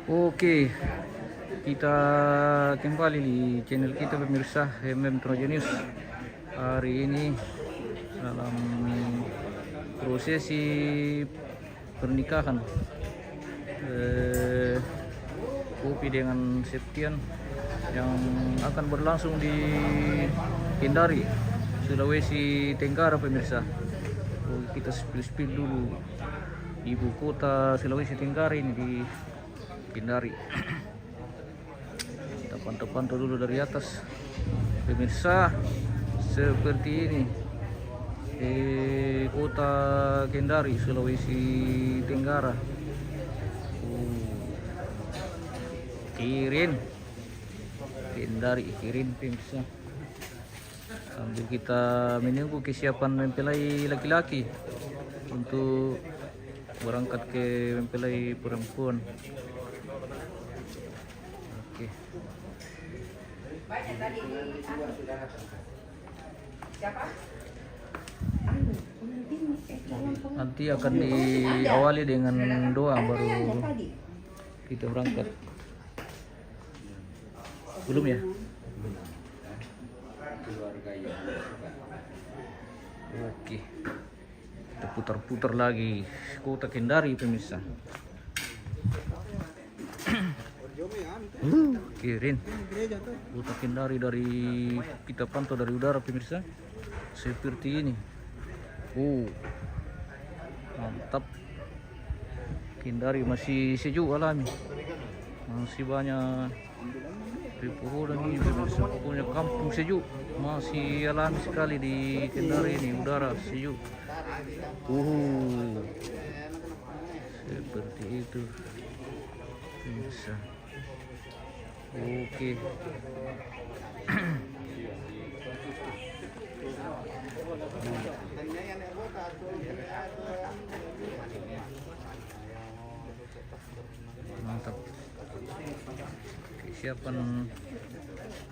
Oke, kita kembali di channel kita pemirsa Trojenius. Hari ini dalam prosesi pernikahan Kopi dengan Septian yang akan berlangsung di Kendari, Sulawesi Tenggara pemirsa. Kita spill dulu ibu kota Sulawesi Tenggara ini di Kendari. Kita pantau-pantau dulu dari atas pemirsa, seperti ini kota Kendari Sulawesi Tenggara. Kirin Kendari, Kirin pemirsa. Sambil kita menunggu kesiapan mempelai laki-laki untuk berangkat ke mempelai perempuan. Oke. Nanti akan diawali dengan doa baru kita berangkat. Belum ya? Oke. Kita putar-putar lagi kota Kendari pemirsa. Kirin kota Kendari dari kita pantau dari udara pemirsa, seperti ini. Mantap. Kendari masih sejuk alami, masih banyak pepohonan ini pemirsa. Pokoknya kampung sejuk, masih alami sekali di Kendari ini, udara sejuk. Seperti itu pemirsa. Oke. Mantap. Kesiapan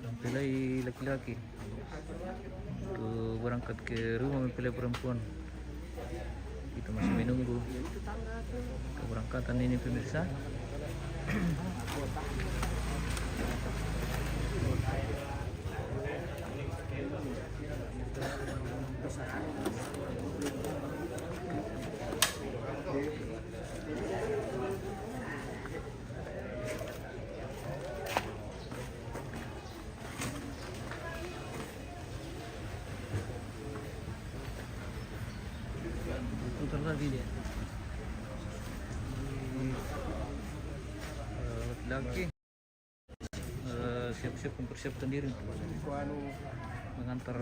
mempelai laki-laki untuk berangkat ke rumah mempelai perempuan. Kita masih menunggu keberangkatan ini pemirsa. Putar lagi dia. Laki siap-siap mempersiapkan diri mengantar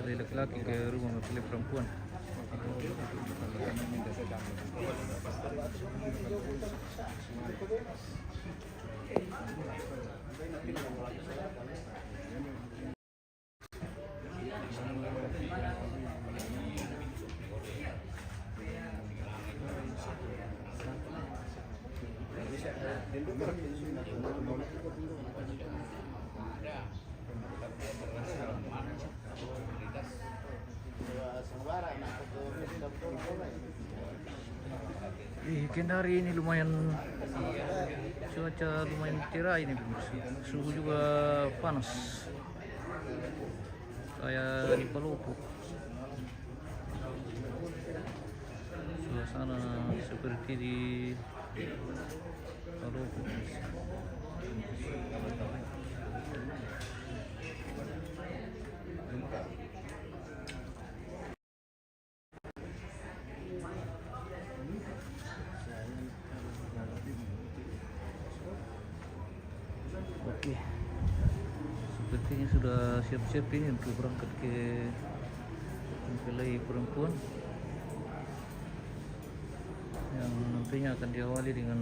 laki-laki ke rumah mempelai perempuan. Kendari ini lumayan, cuaca lumayan cerah ini, suhu juga panas kayak di Palopo. Suasana seperti di Palopo. Oke, sepertinya sudah siap-siap ini untuk berangkat ke mempelai perempuan yang nantinya akan diawali dengan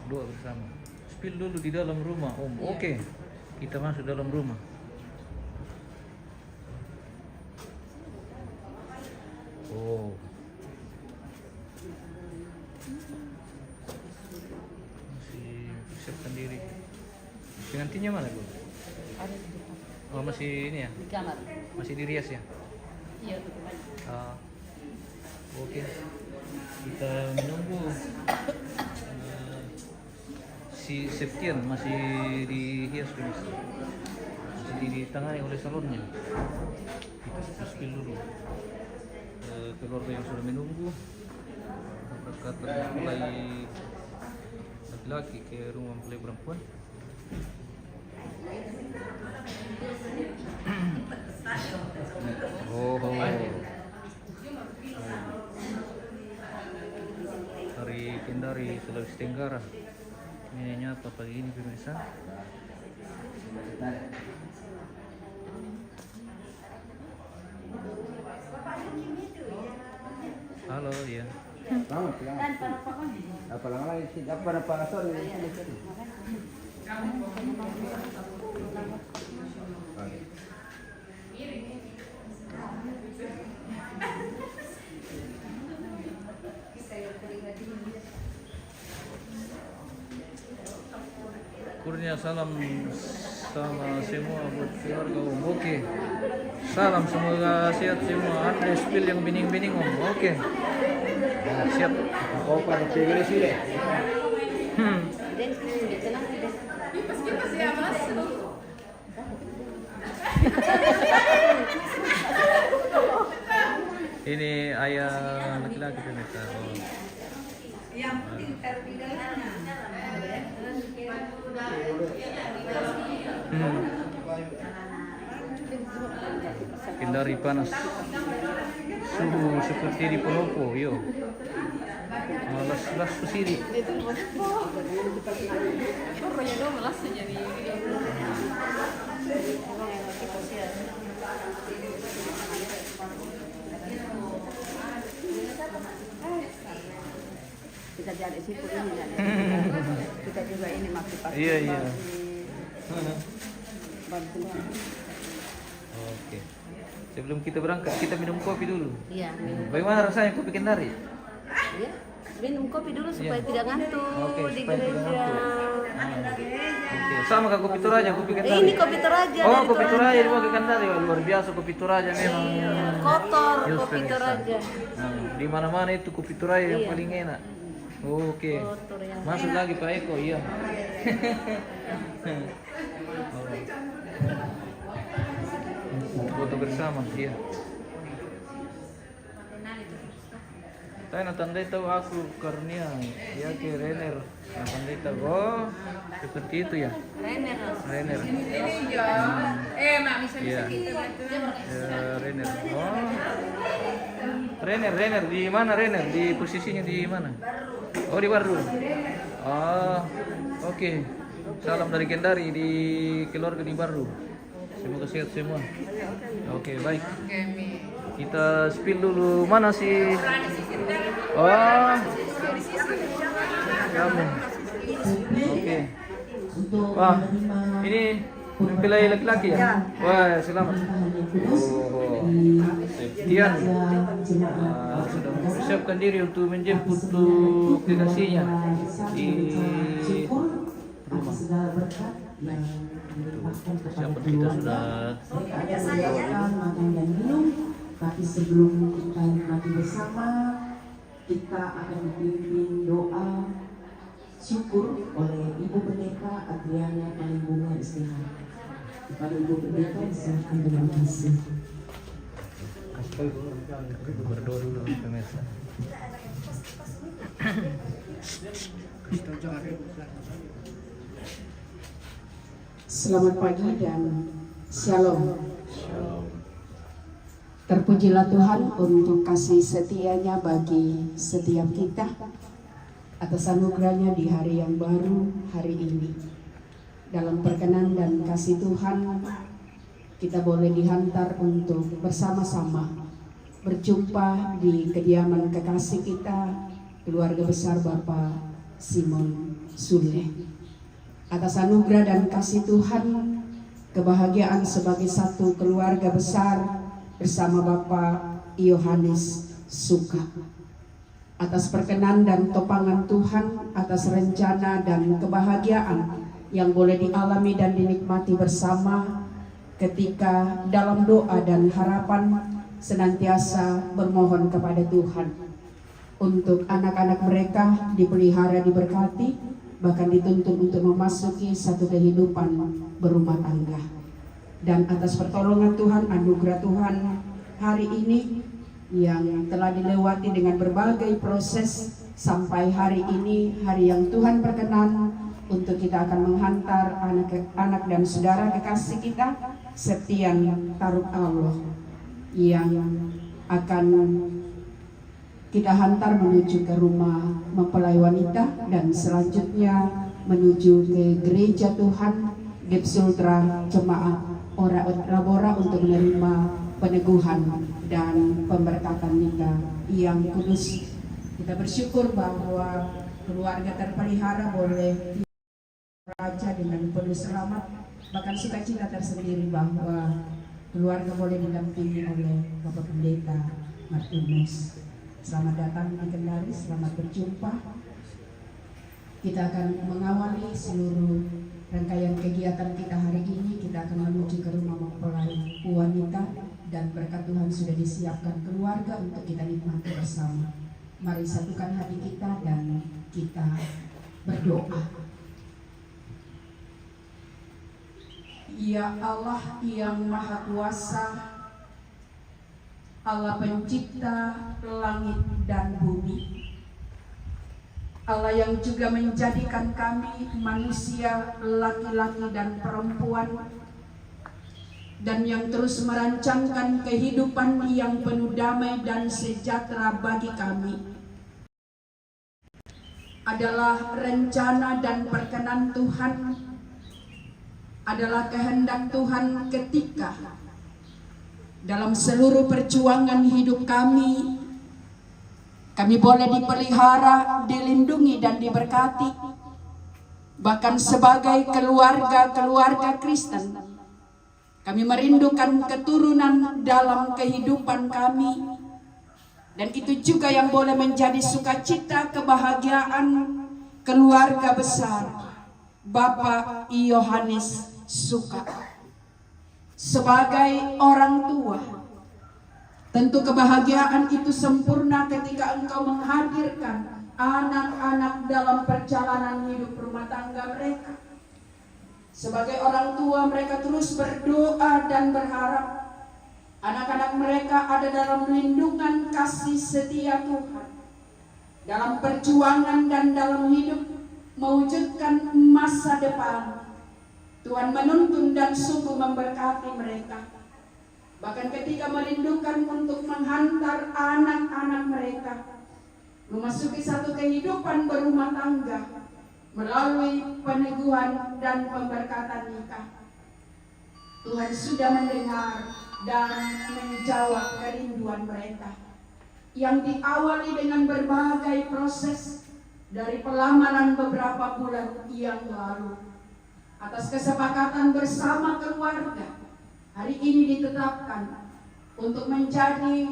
doa bersama. Spill dulu di dalam rumah, Om. Oke, kita masuk dalam rumah. Masih siapkan diri. Pengantinnya mana, Bu? Ada di depan. Oh, masih ini ya? Di kamar. Masih dirias ya? Iya. Oke. Kita menunggu si Septian masih dihias guys, masih ditangani oleh salonnya. Kita spill dulu keluarga yang sudah menunggu berkata mempelai laki-laki ke rumah mempelai perempuan. Dari Kendari, Sulawesi Tenggara. Ini nyata pagi ini pemirsa. Halo ya. Kurnia salam sama semua buat keluarga Om. Oke. Salam, semoga sehat semua. Ada spill yang bening-bening Om. Oke. Nah, siap. Kau pada cewek sih deh. Ini ayah laki-laki pemirsa. Yang pintar bidangannya. Kendari panas, suhu seperti di Penopo, yo. Malas kesini. Pokoknya dong malas jadi. Kita jadi situ ini kan. Kita juga ini masih pas. Iya. Bantuan. Oke. Sebelum kita berangkat, kita minum kopi dulu. Iya, minum. Bagaimana rasanya kopi Kendari? Ya, minum kopi dulu supaya tidak ngantuk Oke, di supaya tidak gereja. Oke, sama kak kopi Toraja, kopi Kendari. Ini kopi Toraja. Oh, dari kopi Toraja di kopi Kendari. Wah, luar biasa kopi Toraja memang. Kotor Yes, kopi pemirsa. Toraja. Nah, di mana-mana itu kopi Toraja yang Iya. paling enak. Oke. Kotor yang Masuk lagi Pak Eko, iya. Foto bersama, iya. Tayo natandai tahu aku karena ya ke Renner. Natandai tahu. Oh, seperti itu ya. Renner. Renner. Mak bisa Iya. kita Renner. Oh. Renner di mana Renner? Di posisinya di mana? Oh, di Baru. Oh, oke. Salam dari Kendari di keluarga di Baru. Semoga sehat semua. Oke, baik. Kita spill dulu. Mana sih? Oh, kamu. Oke. Wah, ini mempelai laki-laki ya? Wah, selamat. Oh, Septian sudah mempersiapkan diri untuk menjemput kekasihnya di rumah. Persiapan kita sudah. Makan dan minum, tapi sebelum kita nikmati bersama, kita akan dipimpin doa syukur oleh Ibu Pendeta Adriana Kalimbunga STH. Kepada Ibu Pendeta diserahkan dengan kasih. Berdoa dulu pemirsa. Selamat pagi dan shalom. Terpujilah Tuhan untuk kasih setianya bagi setiap kita atas anugerahnya di hari yang baru hari ini. Dalam perkenan dan kasih Tuhan, kita boleh dihantar untuk bersama-sama berjumpa di kediaman kekasih kita, keluarga besar Bapak Simon Sule. Atas anugerah dan kasih Tuhan, kebahagiaan sebagai satu keluarga besar bersama Bapak Yohanes Suka. Atas perkenan dan topangan Tuhan, atas rencana dan kebahagiaan yang boleh dialami dan dinikmati bersama ketika dalam doa dan harapan senantiasa bermohon kepada Tuhan untuk anak-anak mereka dipelihara, diberkati, bahkan dituntun untuk memasuki satu kehidupan berumah tangga. Dan atas pertolongan Tuhan, anugerah Tuhan hari ini yang telah dilewati dengan berbagai proses sampai hari ini, hari yang Tuhan berkenan untuk kita akan menghantar anak-anak dan saudara kekasih kita, Septian Taruk Allah, yang akan kita hantar menuju ke rumah mempelai wanita dan selanjutnya menuju ke gereja Tuhan Gepsultra Jemaat Ora Rabora untuk menerima peneguhan dan pemberkatan nikah yang kudus. Kita bersyukur bahwa keluarga terpelihara boleh raja dengan penuh selamat, bahkan sukacita tersendiri bahwa keluarga boleh didampingi oleh Bapak Pendeta Martinus. Selamat datang di Kendari, selamat berjumpa. Kita akan mengawali seluruh rangkaian kegiatan kita hari ini. Kita akan menuju ke rumah mempelai wanita dan berkat Tuhan sudah disiapkan keluarga untuk kita nikmati bersama. Mari satukan hati kita dan kita berdoa. Ya Allah yang Maha Kuasa, Allah pencipta langit dan bumi, Allah yang juga menjadikan kami manusia laki-laki dan perempuan, dan yang terus merancangkan kehidupan yang penuh damai dan sejahtera bagi kami, adalah rencana dan perkenan Tuhan, adalah kehendak Tuhan ketika dalam seluruh perjuangan hidup kami boleh dipelihara, dilindungi dan diberkati. Bahkan sebagai keluarga Kristen, kami merindukan keturunan dalam kehidupan kami, dan itu juga yang boleh menjadi sukacita kebahagiaan keluarga besar Bapak Yohanes Suka. Sebagai orang tua, tentu kebahagiaan itu sempurna ketika engkau menghadirkan anak-anak dalam perjalanan hidup rumah tangga mereka. Sebagai orang tua, mereka terus berdoa dan berharap anak-anak mereka ada dalam lindungan kasih setia Tuhan, dalam perjuangan dan dalam hidup mewujudkan masa depan. Tuhan menuntun dan sungguh memberkati mereka. Bahkan ketika merindukan untuk menghantar anak-anak mereka memasuki satu kehidupan berumah tangga melalui peneguhan dan pemberkatan nikah, Tuhan sudah mendengar dan menjawab kerinduan mereka yang diawali dengan berbagai proses dari pelamaran beberapa bulan yang lalu. Atas kesepakatan bersama keluarga, hari ini ditetapkan untuk menjadi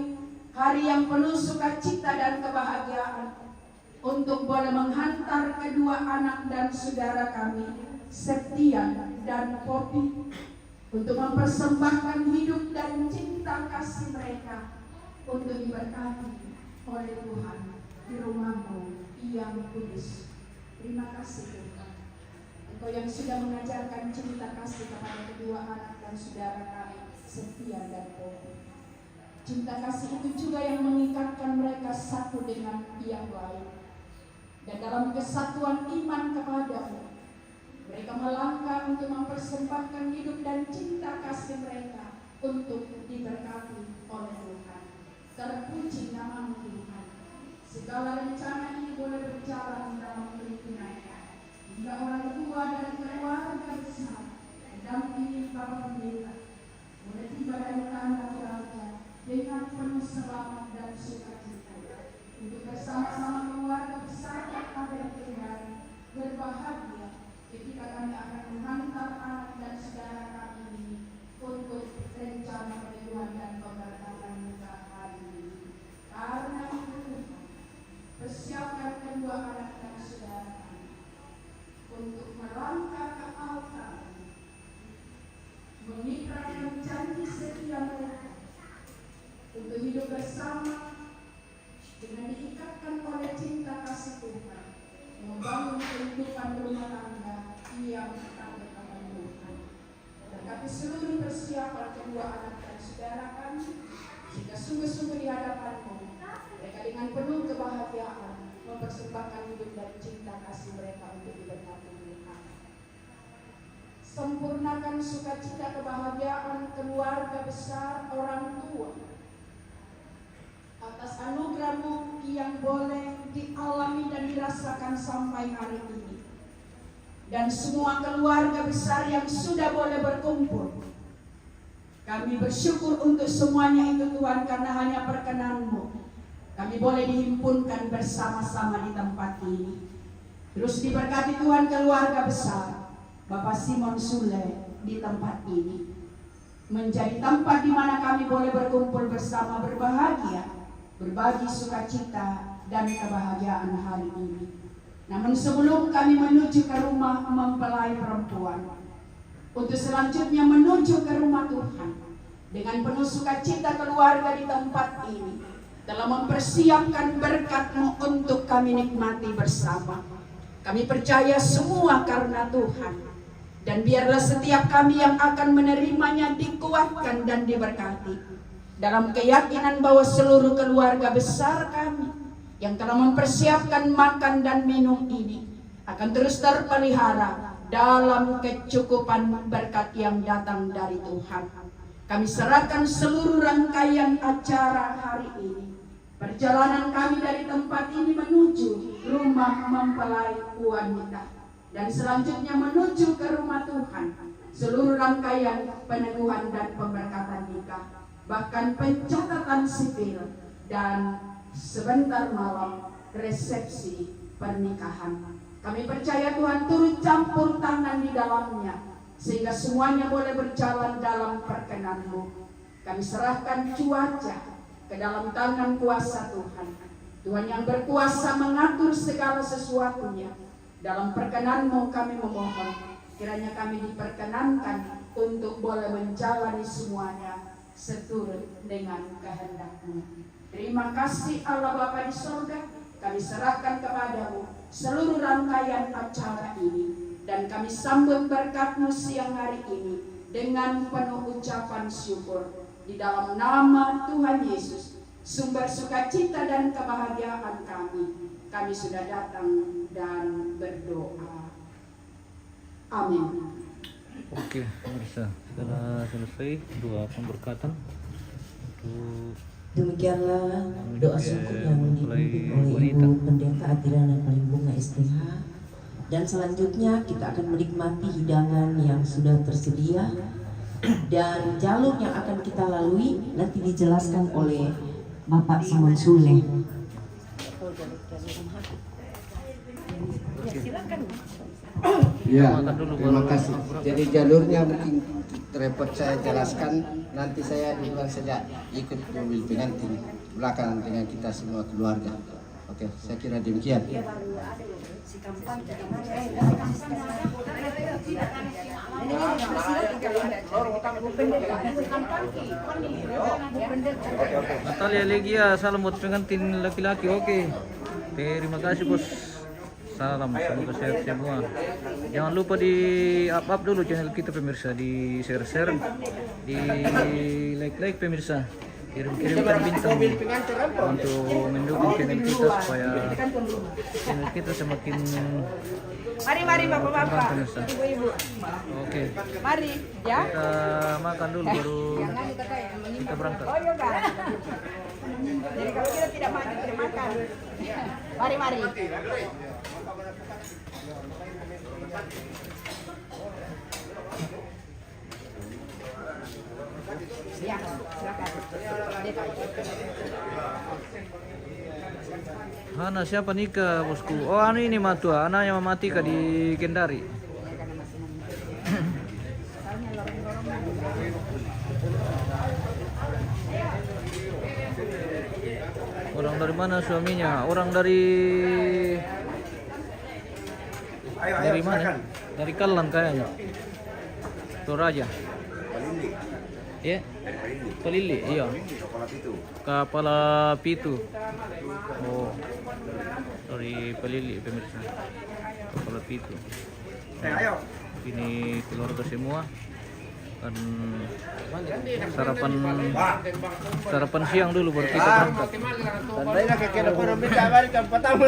hari yang penuh sukacita dan kebahagiaan, untuk boleh menghantar kedua anak dan saudara kami, Septian dan Poppy, untuk mempersembahkan hidup dan cinta kasih mereka untuk diberkati oleh Tuhan di rumah-Mu yang kudus. Terima kasih Tuhan, Engkau yang sudah mengajarkan cinta kasih kepada kedua anak dan saudara kami, Septian dan Poppy. Cinta kasih itu juga yang mengikatkan mereka satu dengan yang lain, dan dalam kesatuan iman kepadamu, mereka melangkah untuk mempersembahkan hidup dan cinta kasih mereka untuk diberkati oleh Tuhan. Terpuji nama-Mu Tuhan. Segala rencana ini boleh berjalan dalam keinginannya, hingga orang tua dan keluarga besar mendampingi Bapak Pendeta boleh tiba dari tanah raja dengan penuh selamat dan sukacita, untuk bersama-sama keluarga besar yang ada di Kendari berbahagia ketika kami akan menghantar anak dan saudara kami ini untuk rencana peneguhan dan pemberkatan nikah hari ini. Karena itu Tuhan, persiapkan kedua anak dan saudara kami untuk melangkah ke altar, mengikrarkan janji setia mereka untuk hidup bersama dengan diikatkan oleh membangun kehidupan rumah tangga yang berkelanjutan Tuhan. Berkati seluruh persiapan kedua anak dan saudara kami, sehingga sungguh-sungguh di hadapan-Mu mereka dengan penuh kebahagiaan mempersembahkan hidup dan cinta kasih mereka untuk diberkati Tuhan. Sempurnakan sukacita kebahagiaan keluarga besar orang tua atas anugerah-Mu yang boleh dialami dan dirasakan sampai hari ini, dan semua keluarga besar yang sudah boleh berkumpul. Kami bersyukur untuk semuanya itu Tuhan, karena hanya perkenan-Mu kami boleh dihimpunkan bersama-sama di tempat ini. Terus diberkati Tuhan keluarga besar Bapak Simon Sule di tempat ini, menjadi tempat di mana kami boleh berkumpul bersama, berbahagia, berbagi sukacita dan kebahagiaan hari ini. Namun sebelum kami menuju ke rumah mempelai perempuan, untuk selanjutnya menuju ke rumah Tuhan, dengan penuh sukacita keluarga di tempat ini telah mempersiapkan berkat-Mu untuk kami nikmati bersama. Kami percaya semua karena Tuhan, dan biarlah setiap kami yang akan menerimanya dikuatkan dan diberkati, dalam keyakinan bahwa seluruh keluarga besar kami yang telah mempersiapkan makan dan minum ini akan terus terpelihara dalam kecukupan berkat yang datang dari Tuhan. Kami serahkan seluruh rangkaian acara hari ini, perjalanan kami dari tempat ini menuju rumah mempelai wanita, dan selanjutnya menuju ke rumah Tuhan, seluruh rangkaian peneguhan dan pemberkatan nikah, bahkan pencatatan sipil, dan sebentar malam resepsi pernikahan. Kami percaya Tuhan turut campur tangan di dalamnya, sehingga semuanya boleh berjalan dalam perkenan-Mu. Kami serahkan cuaca ke dalam tangan kuasa Tuhan. Tuhan yang berkuasa mengatur segala sesuatunya. Dalam perkenan-Mu kami memohon, kiranya kami diperkenankan untuk boleh menjalani semuanya seturut dengan kehendak-Mu. Terima kasih Allah Bapa di sorga, kami serahkan kepadamu seluruh rangkaian acara ini, dan kami sambut berkat-Mu siang hari ini dengan penuh ucapan syukur. Di dalam nama Tuhan Yesus, sumber sukacita dan kebahagiaan kami sudah datang dan berdoa. Amin. Oke, pemirsa, setelah selesai doa pemberkatan untuk Demikianlah doa syukur yang dipimpin oleh Ibu Pendeta Adriana Palimbunga STH. Dan selanjutnya kita akan menikmati hidangan yang sudah tersedia, dan jalur yang akan kita lalui nanti dijelaskan oleh Bapak Simon Sule. Ya, terima kasih. Jadi jalurnya mungkin repot saya jelaskan, nanti saya duluan saja ikut mobil pengantin belakang dengan kita semua keluarga. Oke, saya kira demikian. Natalia Legia, salam buat pengantin laki-laki. Oke, terima kasih bos. Salam, semoga sehat semua. Jangan lupa di up dulu channel kita pemirsa, di share, di like pemirsa, kirimkan bintang untuk mendukung channel kita supaya channel kita semakin Mari bapak-bapak, pemirsa. ibu-ibu. Oke, Mari ya. kita makan dulu baru kita berangkat. Oh iya kan. Jadi kalau kita tidak makan. Mari. Ya, silakan. Hana siapa nikah bosku? Oh anu ini matua, anaknya Mama Tika di Kendari. Orang dari mana suaminya? Orang dari mana? Dari Kalang kayaknya. Toraja. Ya? Pelili, iya. Kepala Pitu. Oh. Sorry pelili pemirsa. Kepala pitu. Ini keluarga semua. Dan sarapan siang dulu baru kita berangkat. Tandai nak kena pun minta balik ke pertama.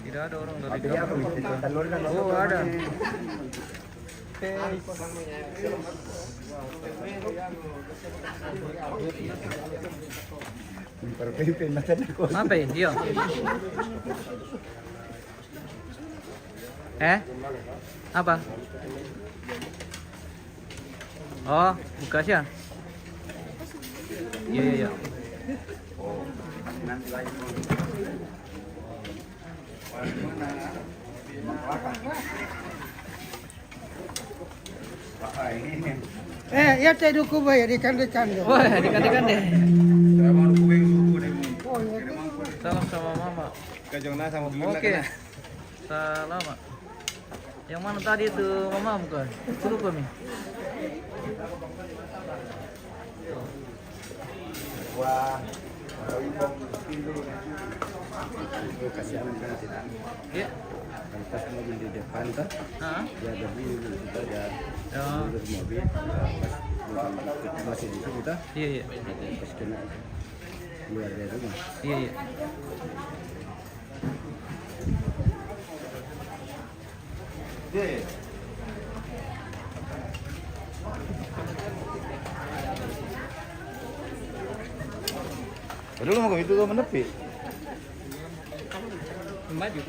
Tidak ada orang dari kampung. Oh, ada. Apa ya? Iya. Apa? Oh, bukas ya? Iya, iya, iya. Ya cai duku bayar ikan-ikan. Wah, ikan-ikan deh. Salam sama mama. Oke. Salam. Yang mana tadi itu mama bukan? Lupa Mi. Wah. Iya. Pas mobil di depan kan, dia berdiri kita dia mobil, pas masih di situ kita, Iya, iya. pas kena keluar dari rumah. Iya, iya. Dulu mau itu tuh menepi. Maju.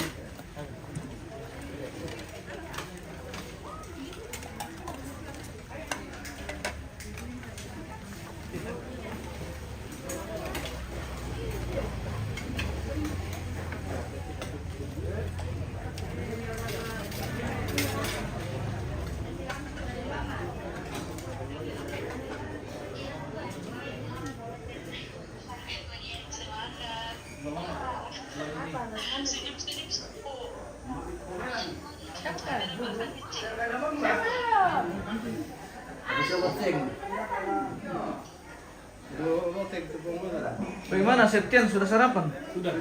Bagaimana Septian, sudah sarapan? Sudah.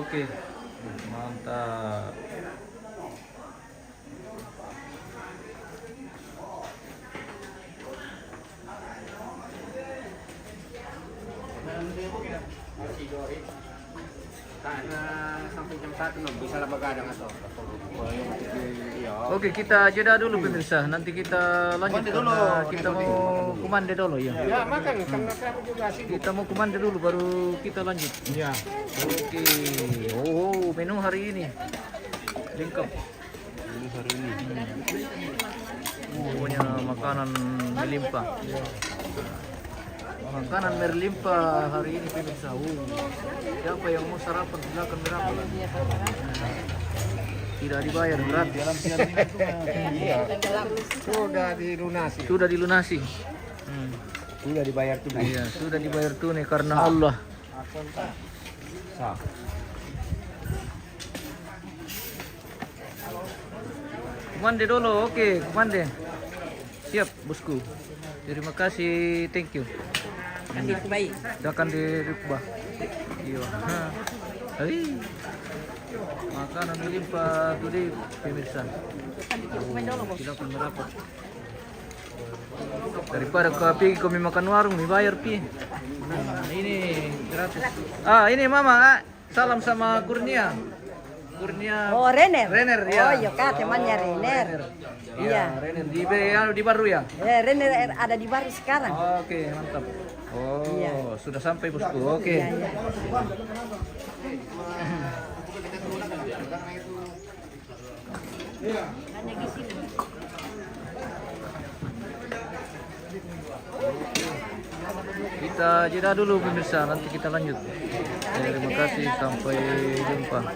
Oke. Mantap. Sampai jam 1 bisa lah begadang atau. Oke, kita jeda dulu pemirsa. Nanti kita lanjut karena kita mau kumande dulu ya. Ya makan karena aku juga sih. Kita mau kumande dulu baru kita lanjut. Ya. Oke. Oh, menu hari ini lengkap. Ini hari ini. Pokoknya makanan melimpah. Makanan berlimpah hari ini pemirsa. Siapa yang mau sarapan silakan merapat. Tidak dibayar gratis. Iya. Sudah dilunasi. Sudah dilunasi. Sudah dibayar tunai. Iya, sudah dibayar tunai karena Allah. Sah. Kumande dulu, oke, kumande. Siap, bosku. Terima kasih, thank you. Baik. Silakan dirubah. Iya. Hai. Makanan melimpah today pemirsa. Silakan merapat. Daripada kopi kami makan warung nih bayar pi. Ini gratis. Ini mama, salam sama Kurnia. Kurnia. Oh, Renner. Renner ya. Oh, iya kak, temannya Renner. Iya, Renner di baru ya. Renner ada di baru sekarang. Oke, mantap. Oh, Iya. sudah sampai bosku. Oke. Iya, iya. Kita jeda dulu pemirsa, nanti kita lanjut. Terima kasih, sampai jumpa.